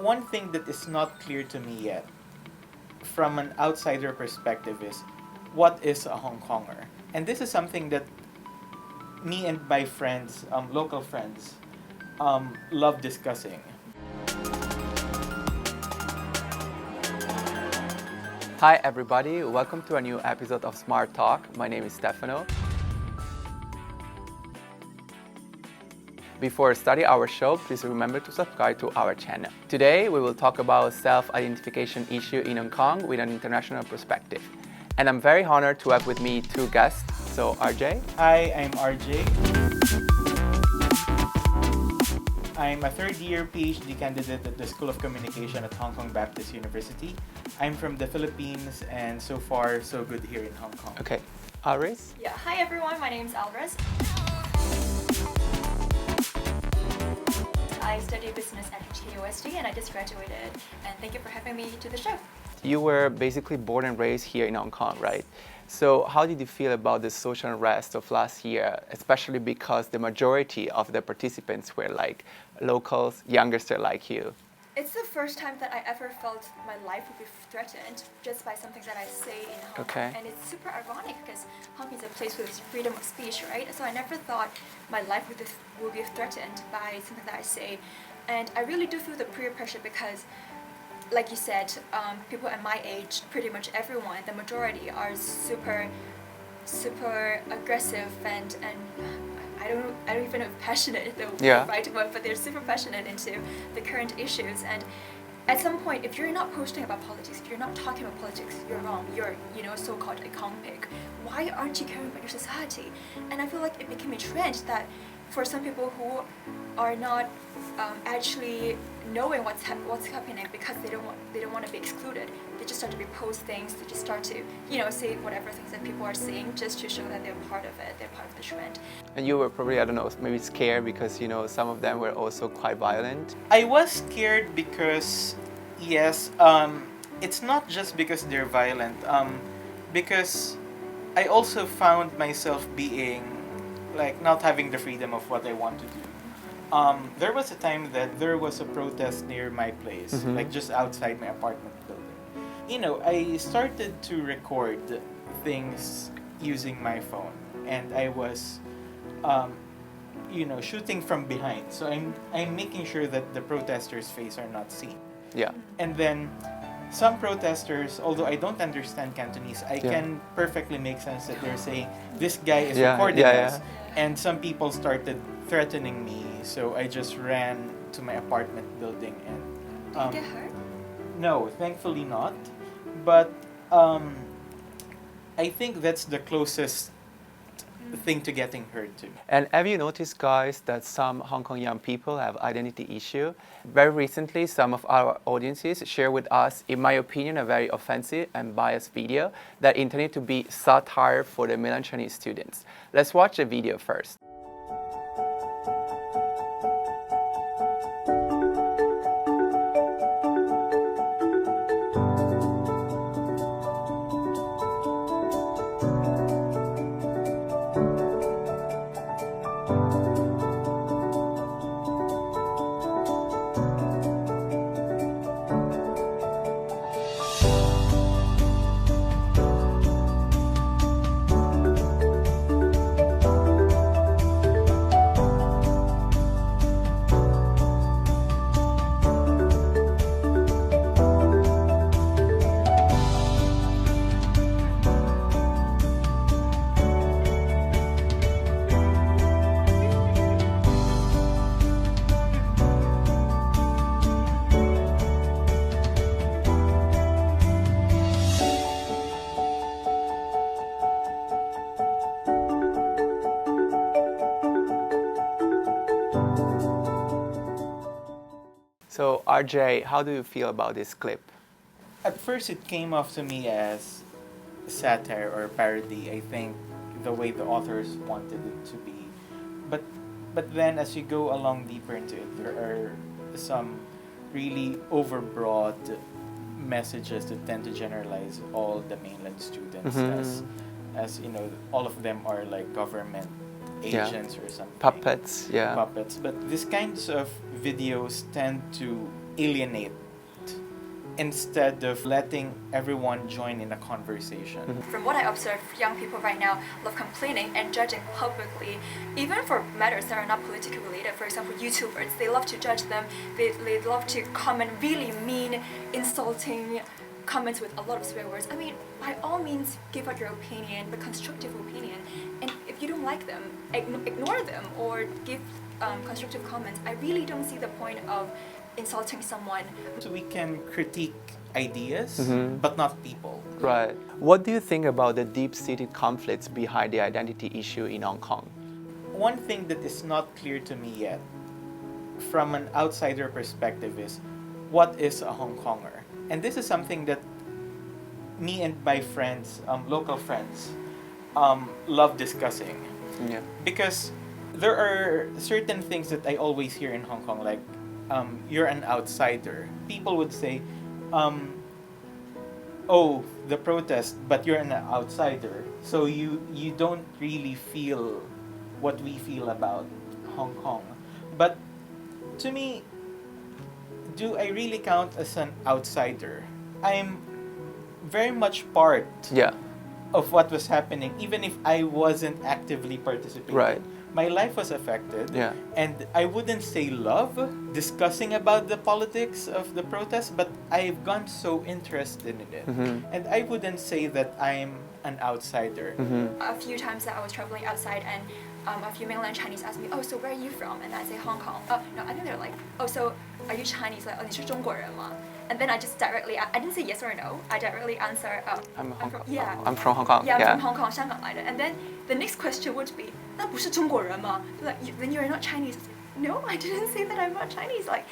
one thing that is not clear to me yet, from an outsider perspective, is what is a Hong Konger? And this is something that me and my friends, local friends, love discussing. Hi everybody, welcome to a new episode of Smart Talk. My name is Stefano. Before starting our show, please remember to subscribe to our channel. Today we will talk about self-identification issue in Hong Kong with an international perspective. And I'm very honored to have with me two guests. So RJ. Hi, I'm RJ. I'm a third-year PhD candidate at the School of Communication at Hong Kong Baptist University. I'm from the Philippines, and so far, so good here in Hong Kong. Okay, Alris? Yeah, hi everyone, my name is Alvarez. I study business at HKUST and I just graduated, and thank you for having me to the show. You were basically born and raised here in Hong Kong, right? So how did you feel about the social unrest of last year, especially because the majority of the participants were like locals, youngsters like you? It's the first time that I ever felt my life would be threatened just by something that I say in Hong Okay. Kong. And it's super ironic because Hong Kong is a place with freedom of speech, right? So I never thought my life would be threatened by something that I say. And I really do feel the peer pressure because, like you said, people at my age, pretty much everyone, the majority are super aggressive and I don't even know if passionate is the Yeah. right word, but they're super passionate into the current issues. And at some point, if you're not posting about politics, if you're not talking about politics, you're wrong. You're, so-called a convict. Why aren't you caring about your society? And I feel like it became a trend that for some people who are not actually knowing what's happening because they don't want to be excluded, they just start to repost things. They just start to say whatever things that people are saying just to show that they're part of it. They're part of the trend. And you were probably, I don't know, maybe scared because, some of them were also quite violent. I was scared because, yes, it's not just because they're violent, because I also found myself being, like, not having the freedom of what I want to do. There was a time that there was a protest near my place, like just outside my apartment building. I started to record things using my phone, and I was, shooting from behind. So I'm making sure that the protesters' face are not seen. Yeah. And then some protesters, although I don't understand Cantonese, I can perfectly make sense that they're saying, this guy is recording us. And some people started threatening me, so I just ran to my apartment building and... Did you get hurt? No, thankfully not. But I think that's the closest thing to getting hurt too. And have you noticed, guys, that some Hong Kong young people have identity issue? Very recently, some of our audiences shared with us, in my opinion, a very offensive and biased video that intended to be satire for the mainland Chinese students. Let's watch the video first. So RJ, how do you feel about this clip? At first, it came off to me as satire or parody. I think the way the authors wanted it to be, but then as you go along deeper into it, there are some really overbroad messages that tend to generalize all the mainland students as all of them are like government agents or something. Puppets, yeah. Puppets. But these kinds of videos tend to alienate instead of letting everyone join in a conversation. From what I observe, young people right now love complaining and judging publicly, even for matters that are not politically related. For example, YouTubers, they love to judge them. They love to comment really mean, insulting comments with a lot of swear words. I mean, by all means, give out your opinion, but constructive opinion. And if you don't like them, ignore them or give constructive comments. I really don't see the point of insulting someone. So we can critique ideas, but not people. Right. What do you think about the deep-seated conflicts behind the identity issue in Hong Kong? One thing that is not clear to me yet, from an outsider perspective, is what is a Hong Konger? And this is something that me and my friends, local friends, love discussing. Yeah. Because there are certain things that I always hear in Hong Kong, like, you're an outsider. People would say, oh, the protest, but you're an outsider. So you don't really feel what we feel about Hong Kong. But to me, do I really count as an outsider? I'm very much part Yeah. of what was happening, even if I wasn't actively participating. Right. My life was affected. Yeah. And I wouldn't say love discussing about the politics of the protest, but I've gone so interested in it. And I wouldn't say that I'm an outsider. A few times that I was traveling outside and a few mainland Chinese asked me, oh, so where are you from? And I say Hong Kong. Oh, no, I think they're like, oh, so are you Chinese? Like, oh, 你是中国人吗? And then I just directly, I didn't say yes or no. I directly answer, I'm Hong Kong. yeah. I'm from Hong Kong. Yeah, I'm from Hong Kong, 香港来的. And then the next question would be, 那不是中国人吗? Like, then you're not Chinese. No, I didn't say that I'm not Chinese. Like,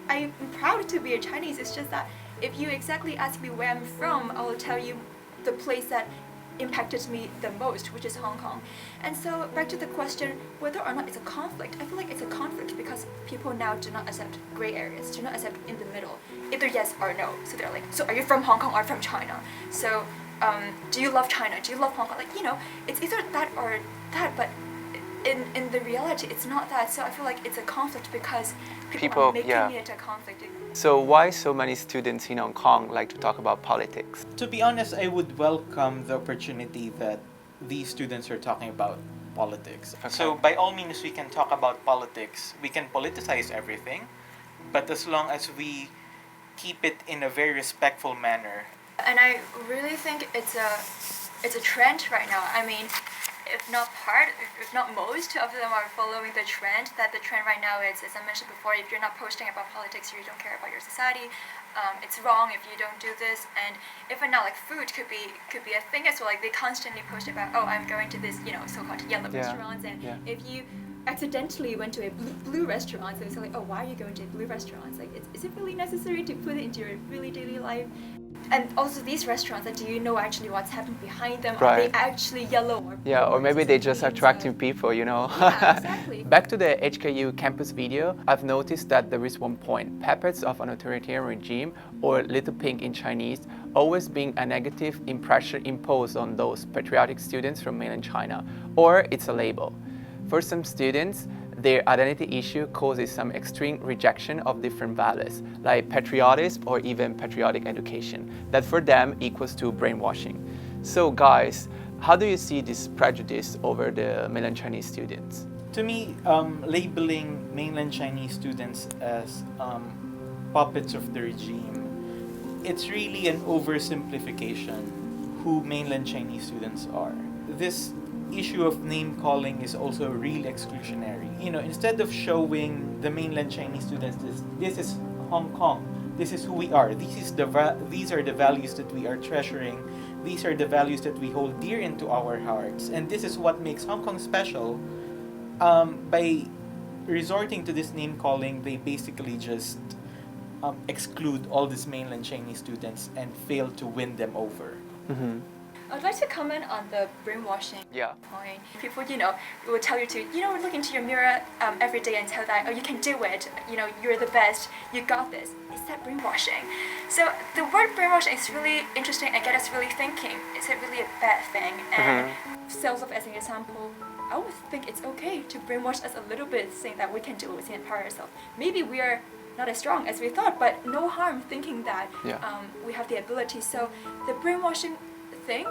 I'm proud to be a Chinese. It's just that if you exactly ask me where I'm from, I will tell you the place that impacted me the most, which is Hong Kong. And so back to the question whether or not it's a conflict, I feel like it's a conflict because people now do not accept gray areas, do not accept in the middle, either yes or no. So they're like, so are you from Hong Kong or from China? So do you love China? Do you love Hong Kong? Like, you know, it's either that or that, but in the reality, it's not that. So I feel like it's a conflict because people are making it a conflict. So why so many students in Hong Kong like to talk about politics? To be honest, I would welcome the opportunity that these students are talking about politics. Okay. So by all means, we can talk about politics. We can politicize everything, but as long as we keep it in a very respectful manner. And I really think it's a trend right now. I mean, if not most of them are following the trend, that the trend right now is, as I mentioned before, if you're not posting about politics, you don't care about your society. It's wrong if you don't do this. And even now, like food could be a thing as well. Like they constantly post about, oh, I'm going to this, you know, so-called yellow restaurants, and if you accidentally went to a blue restaurant, so it's like, oh, why are you going to a blue restaurant? Like, is it really necessary to put it into your really daily life? And also these restaurants, do you know actually what's happening behind them? Right. Are they actually yellow or blue? Or maybe they're just attracting people, you know. Yeah, exactly. Back to the HKU campus video, I've noticed that there is one point. Puppets of an authoritarian regime, or Little Pink in Chinese, always being a negative impression imposed on those patriotic students from mainland China, or it's a label. For some students, their identity issue causes some extreme rejection of different values, like patriotism or even patriotic education, that for them equals to brainwashing. So guys, how do you see this prejudice over the mainland Chinese students? To me, labeling mainland Chinese students as puppets of the regime, it's really an oversimplification who mainland Chinese students are. This issue of name calling is also really exclusionary. You know, instead of showing the mainland Chinese students this is Hong Kong, this is who we are, these are the values that we are treasuring, these are the values that we hold dear into our hearts, and this is what makes Hong Kong special. By resorting to this name calling, they basically just exclude all these mainland Chinese students and fail to win them over. I'd like to comment on the brainwashing point. People, you know, will tell you to, you know, look into your mirror every day and tell that, oh, you can do it, you know, you're the best, you got this. Is that brainwashing? So the word brainwashing is really interesting and get us really thinking. Is it really a bad thing? And self as an example, I would think it's okay to brainwash us a little bit, saying that we can do it, we can empower ourselves. Maybe we are not as strong as we thought, but no harm thinking that Yeah. we have the ability. So the brainwashing thing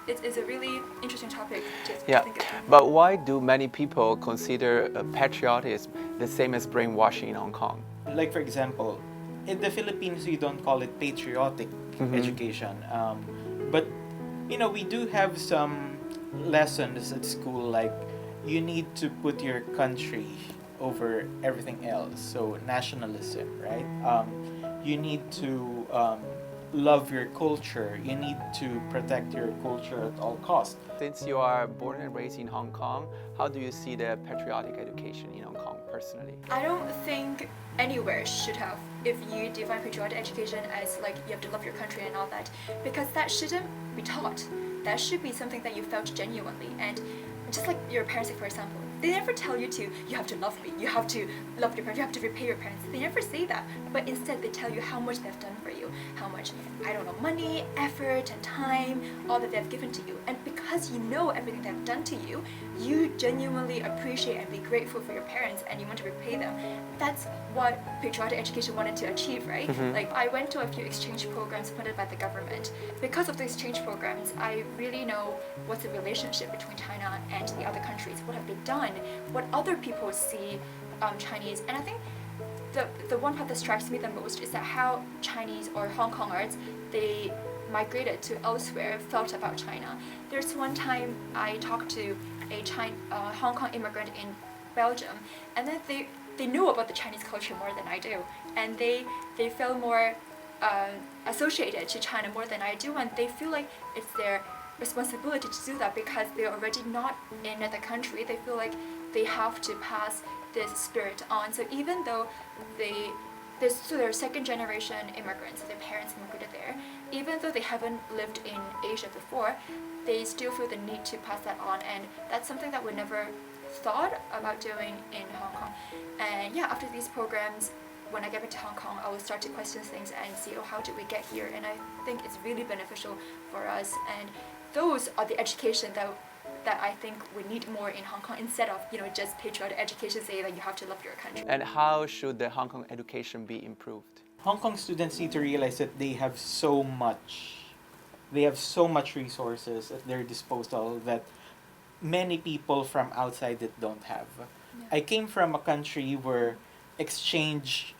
is a really interesting topic to Yeah, think about. but why do many people consider patriotism the same as brainwashing in Hong Kong? Like for example, in the Philippines we don't call it patriotic education, but we do have some lessons at school, like you need to put your country over everything else, so nationalism, right? You need to love your culture, you need to protect your culture at all costs. Since you are born and raised in Hong Kong, how do you see the patriotic education in Hong Kong personally? I don't think anywhere should have, if you define patriotic education as like you have to love your country and all that, because that shouldn't be taught. That should be something that you felt genuinely. And just like your parents, for example, they never tell you you have to love me, you have to love your parents, you have to repay your parents. They never say that, but instead they tell you how much they've done for you, how much, I don't know, money, effort, and time, all that they've given to you. And because you know everything they've done to you, you genuinely appreciate and be grateful for your parents, and you want to repay them. That's what patriotic education wanted to achieve, right? Like, I went to a few exchange programs funded by the government. Because of the exchange programs, I really know what's the relationship between China and the other countries. What have they done? What other people see Chinese? And I think the one part that strikes me the most is that how Chinese or Hong Kongers, they migrated to elsewhere, felt about China. There's one time I talked to a Hong Kong immigrant in Belgium, and then they knew about the Chinese culture more than I do, and they feel more associated to China more than I do, and they feel like it's their responsibility to do that because they're already not in the country. They feel like they have to pass this spirit on. So even though they're second generation immigrants, their parents immigrated there, even though they haven't lived in Asia before, they still feel the need to pass that on, and that's something that we never thought about doing in Hong Kong. And yeah, after these programs, when I get back to Hong Kong, I will start to question things and see, how did we get here? And I think it's really beneficial for us, and those are the education that I think we need more in Hong Kong, instead of just patriotic education saying that you have to love your country. And how should the Hong Kong education be improved? Hong Kong students need to realize that they have so much resources at their disposal that many people from outside that don't have. Yeah. I came from a country where exchange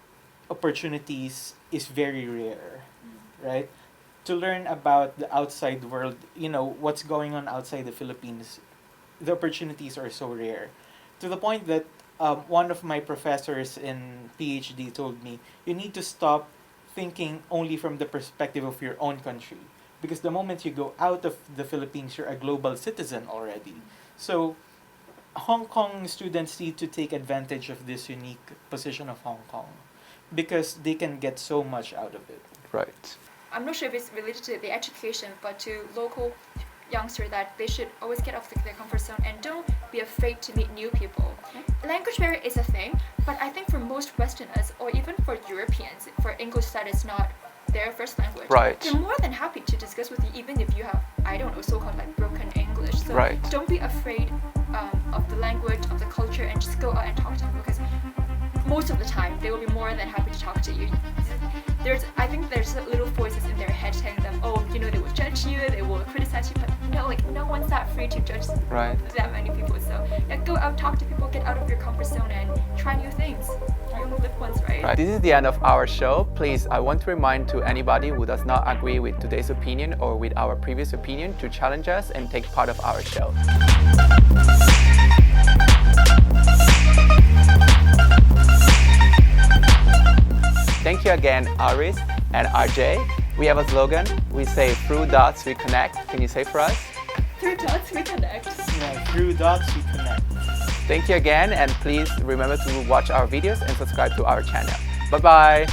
opportunities is very rare, right? To learn about the outside world, what's going on outside the Philippines, the opportunities are so rare. To the point that one of my professors in PhD told me, you need to stop thinking only from the perspective of your own country. Because the moment you go out of the Philippines, you're a global citizen already. So Hong Kong students need to take advantage of this unique position of Hong Kong because they can get so much out of it. Right. I'm not sure if it's related to the education, but to local youngsters, that they should always get off their comfort zone and don't be afraid to meet new people. Language barrier is a thing, but I think for most Westerners, or even for Europeans, for English that is not their first language, Right. they're more than happy to discuss with you, even if you have, I don't know, so-called like broken English. So Right. don't be afraid of the language, of the culture, and just go out and talk to them, because most of the time they will be more than happy to talk to you. I think there's little voices in their head telling them, they will judge you, they will criticize you, but no one's that free to judge Right. that many people. So yeah, go out, talk to people, get out of your comfort zone, and try new things. You only live once, right? Right. This is the end of our show. Please, I want to remind to anybody who does not agree with today's opinion or with our previous opinion to challenge us and take part of our show. Thank you again, Aris and RJ. We have a slogan. We say, through dots we connect. Can you say for us? Through dots we connect. Through dots we connect. Thank you again, and please remember to watch our videos and subscribe to our channel. Bye-bye.